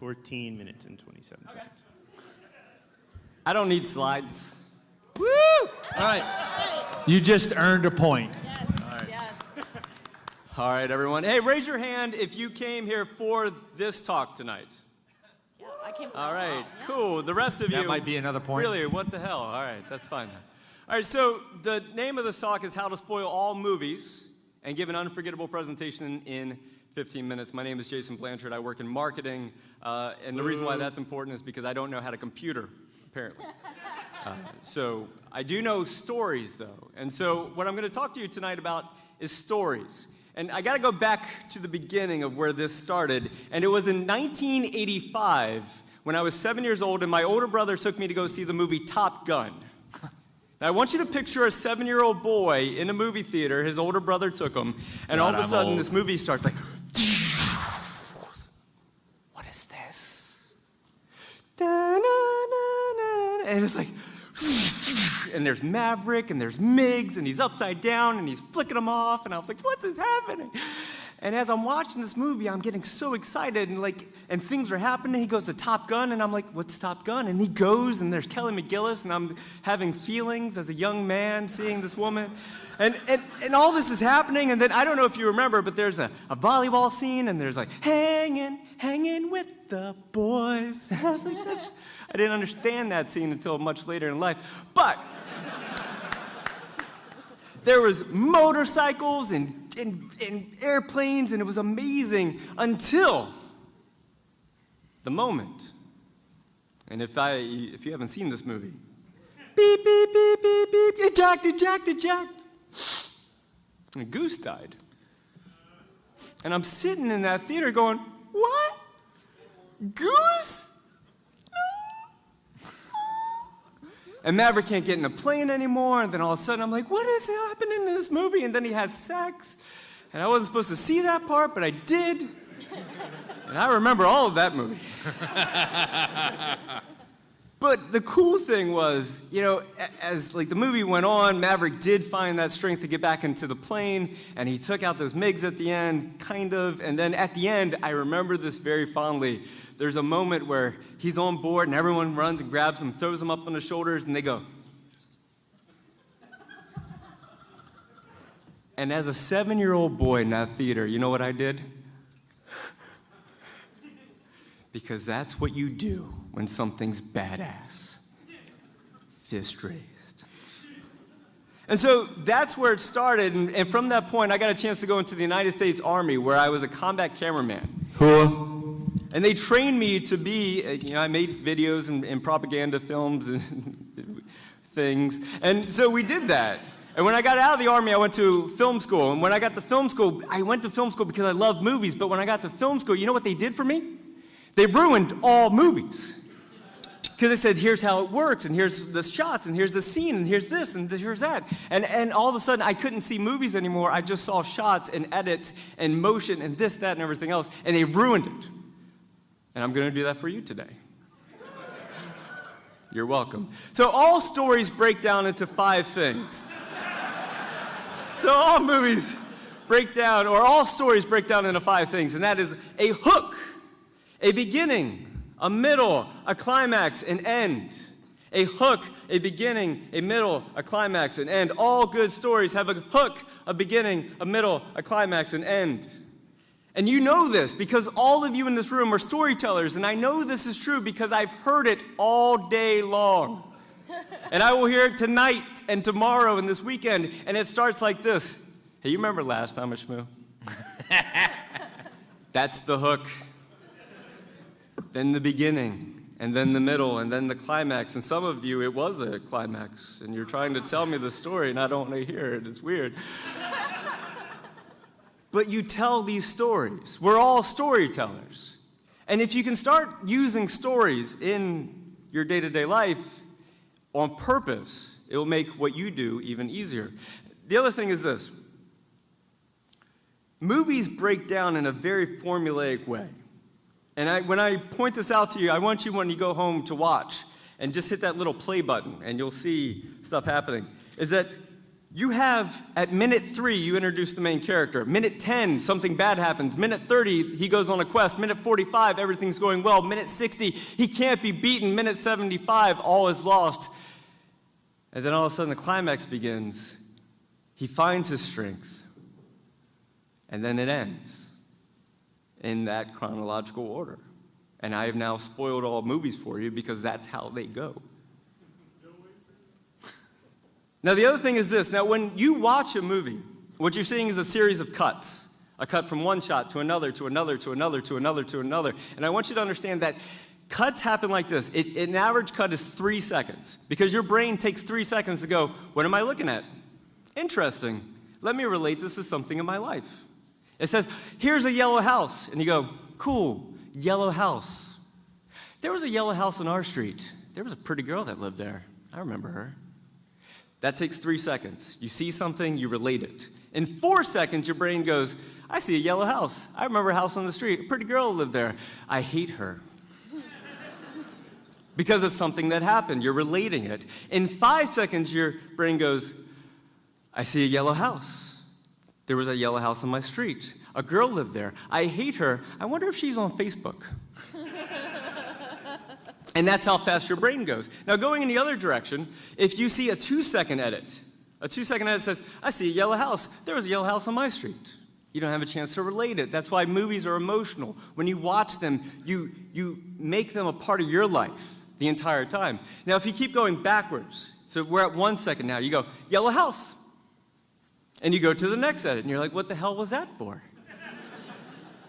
14 minutes and 27 seconds. I don't need slides. Woo! All right. You just earned a point. Yes, yes. All right, everyone. Hey, raise your hand if you came here for this talk tonight. Yeah, I came from All right, yeah. cool. The rest of you. That might be another point. Really, what the hell? All right, that's fine. All right, so the name of this talk is How to Spoil All Movies and Give an Unforgettable Presentation in 15 minutes. My name is Jason Blanchard. I work in marketing, and the reason why that's important is because I don't know how to computer, apparently. So I do know stories, though. And so what I'm going to talk to you tonight about is stories. And I got to go back to the beginning of where this started. And it was in 1985 when I was 7 years old, and my older brother took me to go see the movie Top Gun. Now, I want you to picture a 7-year-old boy in a movie theater. His older brother took him, and all of a sudden, this movie starts like, what is this? And it's like, and there's Maverick, and there's Miggs, and he's upside down, and he's flicking them off, and I was like, what's this happening? And as I'm watching this movie, I'm getting so excited, and things are happening. He goes to Top Gun, and I'm like, what's Top Gun? And he goes, and there's Kelly McGillis, and I'm having feelings as a young man seeing this woman. And all this is happening, and then I don't know if you remember, but there's a volleyball scene, and there's like, hanging with the boys. And I was like, I didn't understand that scene until much later in life. But there was motorcycles and airplanes, and it was amazing until the moment. And if you haven't seen this movie, beep, beep, beep, beep, beep, eject. And Goose died. And I'm sitting in that theater going, what? Goose? And Maverick can't get in a plane anymore, and then all of a sudden I'm like, what is happening in this movie? And then he has sex, and I wasn't supposed to see that part, but I did. And I remember all of that movie. But the cool thing was, as the movie went on, Maverick did find that strength to get back into the plane, and he took out those MiGs at the end, kind of, and then at the end, I remember this very fondly. There's a moment where he's on board and everyone runs and grabs him, throws him up on the shoulders, and they go. And as a 7-year-old boy in that theater, you know what I did? Because that's what you do when something's badass. Fist raised. And so that's where it started, and from that point, I got a chance to go into the United States Army, where I was a combat cameraman. And they trained me to be, I made videos and propaganda films and things. And so we did that. And when I got out of the Army, I went to film school. And when I got to film school, I went to film school because I love movies. But when I got to film school, you know what they did for me? They ruined all movies. Because they said, here's how it works, and here's the shots, and here's the scene, and here's this, and here's that. And all of a sudden, I couldn't see movies anymore. I just saw shots and edits and motion and this, that, and everything else. And they ruined it. And I'm going to do that for you today. You're welcome. So all stories break down into 5 things. So all movies break down, or all stories break down into 5 things, and that is a hook, a beginning, a middle, a climax, an end. A hook, a beginning, a middle, a climax, an end. All good stories have a hook, a beginning, a middle, a climax, an end. And you know this because all of you in this room are storytellers, and I know this is true because I've heard it all day long. And I will hear it tonight and tomorrow and this weekend, and it starts like this. Hey, you remember last time at Shmoo? That's the hook. Then the beginning, and then the middle, and then the climax. And some of you, it was a climax, and you're trying to tell me the story, and I don't want to hear it. It's weird. But you tell these stories. We're all storytellers. And if you can start using stories in your day-to-day life on purpose, it will make what you do even easier. The other thing is this. Movies break down in a very formulaic way. And when I point this out to you, I want you, when you go home, to watch and just hit that little play button, and you'll see stuff happening, is that You have, at minute 3, you introduce the main character. Minute 10, something bad happens. Minute 30, he goes on a quest. Minute 45, everything's going well. Minute 60, he can't be beaten. Minute 75, all is lost. And then all of a sudden the climax begins. He finds his strength. And then it ends in that chronological order. And I have now spoiled all movies for you because that's how they go. Now, the other thing is this. Now, when you watch a movie, what you're seeing is a series of cuts. A cut from one shot to another, to another, to another, to another, to another. And I want you to understand that cuts happen like this. An average cut is 3 seconds because your brain takes 3 seconds to go, what am I looking at? Interesting. Let me relate this to something in my life. It says, here's a yellow house. And you go, cool, yellow house. There was a yellow house on our street. There was a pretty girl that lived there. I remember her. That takes 3 seconds. You see something, you relate it. In 4 seconds, your brain goes, I see a yellow house. I remember a house on the street. A pretty girl lived there. I hate her. Because it's something that happened. You're relating it. In 5 seconds, your brain goes, I see a yellow house. There was a yellow house on my street. A girl lived there. I hate her. I wonder if she's on Facebook. And that's how fast your brain goes. Now, going in the other direction, if you see a 2-second edit, a 2-second edit says, I see a yellow house. There was a yellow house on my street. You don't have a chance to relate it. That's why movies are emotional. When you watch them, you make them a part of your life the entire time. Now, if you keep going backwards, so we're at 1 second now, you go, yellow house. And you go to the next edit, and you're like, what the hell was that for?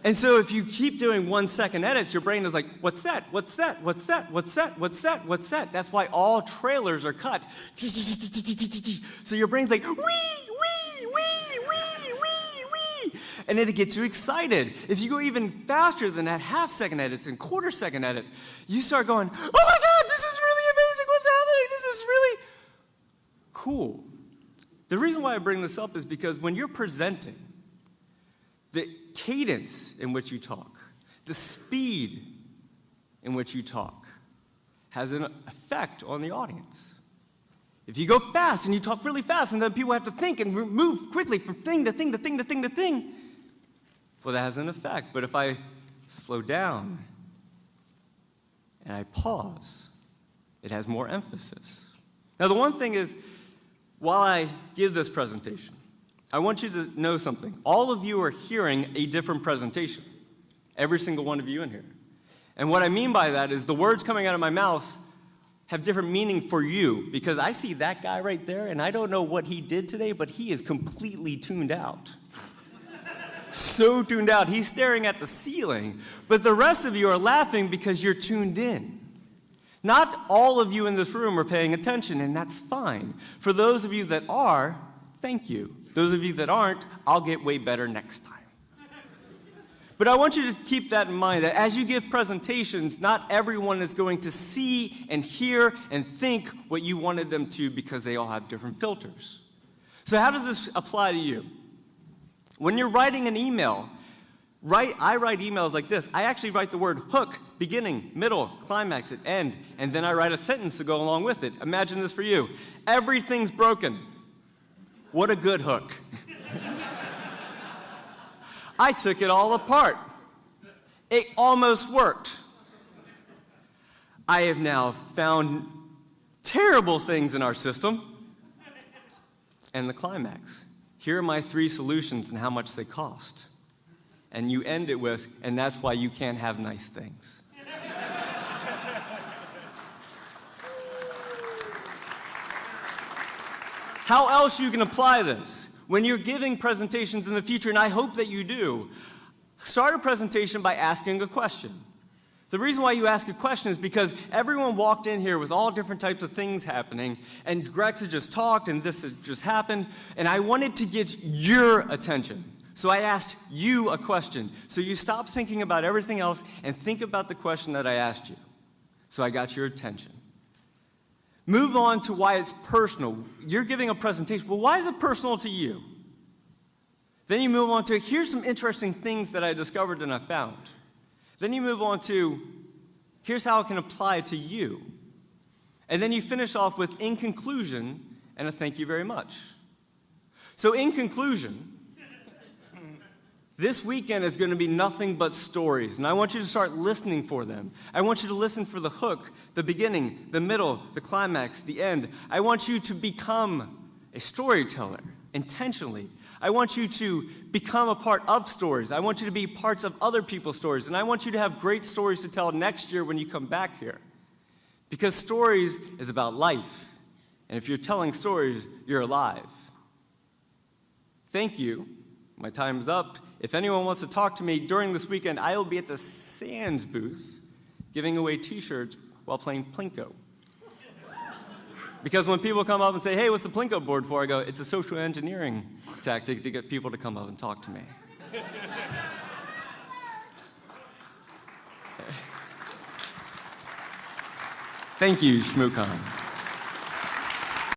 And so if you keep doing 1 second edits, your brain is like, what's that? What's that? What's that? What's that? What's that? What's that? That's why all trailers are cut. So your brain's like, wee, wee, wee, wee, wee, wee. And then it gets you excited. If you go even faster than that, half-second edits and quarter-second edits, you start going, oh my God, this is really amazing. What's happening? This is really cool. The reason why I bring this up is because when you're presenting, the cadence in which you talk, the speed in which you talk, has an effect on the audience. If you go fast and you talk really fast and then people have to think and move quickly from thing to thing to thing to thing to thing, well, that has an effect. But if I slow down and I pause, it has more emphasis. Now, the one thing is, while I give this presentation, I want you to know something. All of you are hearing a different presentation. Every single one of you in here. And what I mean by that is the words coming out of my mouth have different meaning for you, because I see that guy right there, and I don't know what he did today, but he is completely tuned out. So tuned out. He's staring at the ceiling. But the rest of you are laughing because you're tuned in. Not all of you in this room are paying attention, and that's fine. For those of you that are, thank you. Those of you that aren't, I'll get way better next time. But I want you to keep that in mind, that as you give presentations, not everyone is going to see and hear and think what you wanted them to, because they all have different filters. So how does this apply to you? When you're writing an email, I write emails like this. I actually write the word hook, beginning, middle, climax, at end, and then I write a sentence to go along with it. Imagine this for you. Everything's broken. What a good hook. I took it all apart. It almost worked. I have now found terrible things in our system. And the climax. Here are my 3 solutions and how much they cost. And you end it with, and that's why you can't have nice things. How else you can apply this? When you're giving presentations in the future, and I hope that you do, start a presentation by asking a question. The reason why you ask a question is because everyone walked in here with all different types of things happening, and Grex had just talked, and this had just happened, and I wanted to get your attention. So I asked you a question. So you stop thinking about everything else and think about the question that I asked you. So I got your attention. Move on to why it's personal. You're giving a presentation. Well, why is it personal to you? Then you move on to, here's some interesting things that I discovered and I found. Then you move on to, here's how it can apply to you. And then you finish off with, in conclusion, and a thank you very much. So in conclusion, this weekend is going to be nothing but stories, and I want you to start listening for them. I want you to listen for the hook, the beginning, the middle, the climax, the end. I want you to become a storyteller intentionally. I want you to become a part of stories. I want you to be parts of other people's stories, and I want you to have great stories to tell next year when you come back here. Because stories is about life, and if you're telling stories, you're alive. Thank you. My time is up. If anyone wants to talk to me during this weekend, I will be at the Sands booth giving away t-shirts while playing Plinko. Because when people come up and say, hey, what's the Plinko board for? I go, it's a social engineering tactic to get people to come up and talk to me. Thank you, ShmooCon.